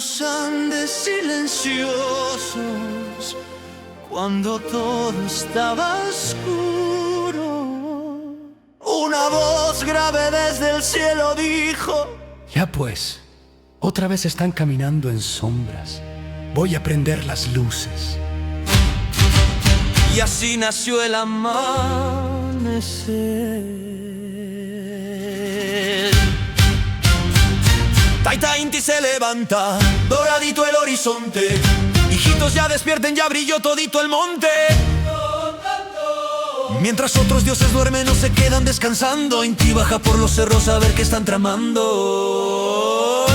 los Andes silenciosos, cuando todo estaba oscuro, una voz grave desde el cielo dijo: ya pues, otra vez están caminando en sombras. Voy a prender las luces. Y así nació el amanecer. Taita Inti se levanta, doradito el horizonte. Hijitos ya despierten, ya brilló todito el monte. Mientras otros dioses duermen o se quedan descansando, Inti baja por los cerros a ver qué están tramando.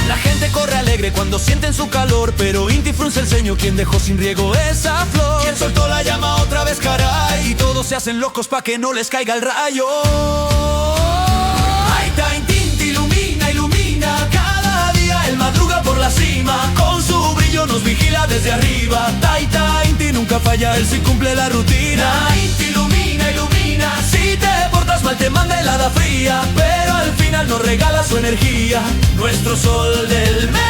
La gente corre alegre cuando sienten su calor, pero Inti frunce el ceño: ¿quién dejó sin riego esa flor? ¿Quién soltó la llama otra vez, caray? Y todos se hacen locos pa' que no les caiga el rayo. Taita Inti ilumina, ilumina cada día. Él madruga por la cima, con su brillo nos vigila desde arriba. Taita Inti nunca falla, él sí cumple la rutina. Inti ilumina, ilumina. Si te portas mal te manda helada fría, pero al final nos regala su energía, nuestro sol del mediodía.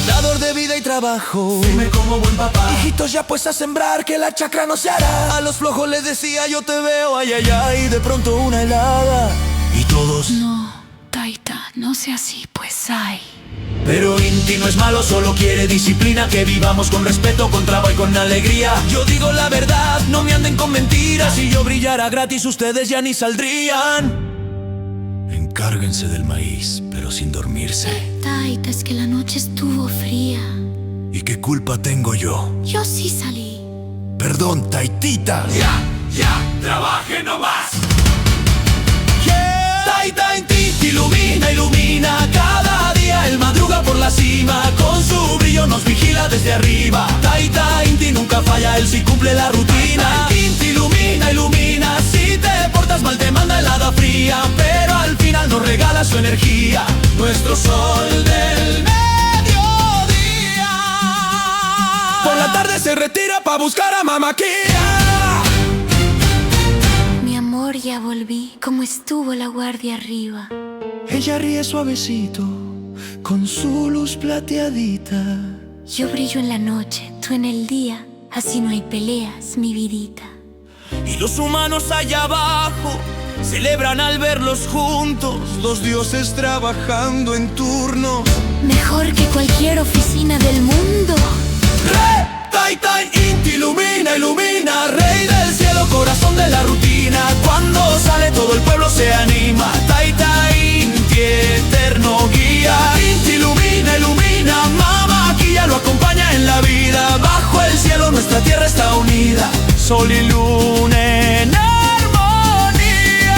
Dador de vida y trabajo, firme como buen papá. Hijitos ya pues a sembrar, que la chacra no se hará. A los flojos les decía: yo te veo, ay, ay, ay. Y de pronto una helada y todos: no, Taita, no sea así, pues ay. Pero Inti no es malo, solo quiere disciplina, que vivamos con respeto, con trabajo y con alegría. Yo digo la verdad, no me anden con mentiras. Si yo brillara gratis, ustedes ya ni saldrían. Encárguense del maíz, pero sin dormirse. Taita, es que la noche estuvo fría. ¿Y qué culpa tengo yo? Yo sí salí. Perdón, Taitita. Ya, trabaje nomás. Taita Inti ilumina, ilumina cada día. Él madruga por la cima, con su brillo nos vigila desde arriba. Taita Inti nunca falla, él sí cumple la rutina. Inti ilumina, ilumina. Si te portas mal te manda helada fría, pero al final nos regala su energía, nuestro sol del mediodía. Por la tarde se retira pa' buscar a Mama Kía. Ya volví, como estuvo la guardia arriba. Ella ríe suavecito, con su luz plateadita. Yo brillo en la noche, tú en el día. Así no hay peleas, mi vidita. Y los humanos allá abajo celebran al verlos juntos, los dioses trabajando en turno. Mejor que cualquier oficina del mundo. Taita Inti ilumina, ilumina. Rey del cielo, corazón de la rutina. Cuando sale todo el pueblo se anima. Taita Inti, eterno guía. Inti ilumina, ilumina. Mama Kía lo acompaña en la vida. Bajo el cielo nuestra tierra está unida, sol y luna en armonía.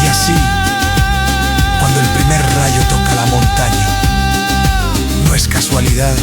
Y así, cuando el primer rayo toca la montaña, no es casualidad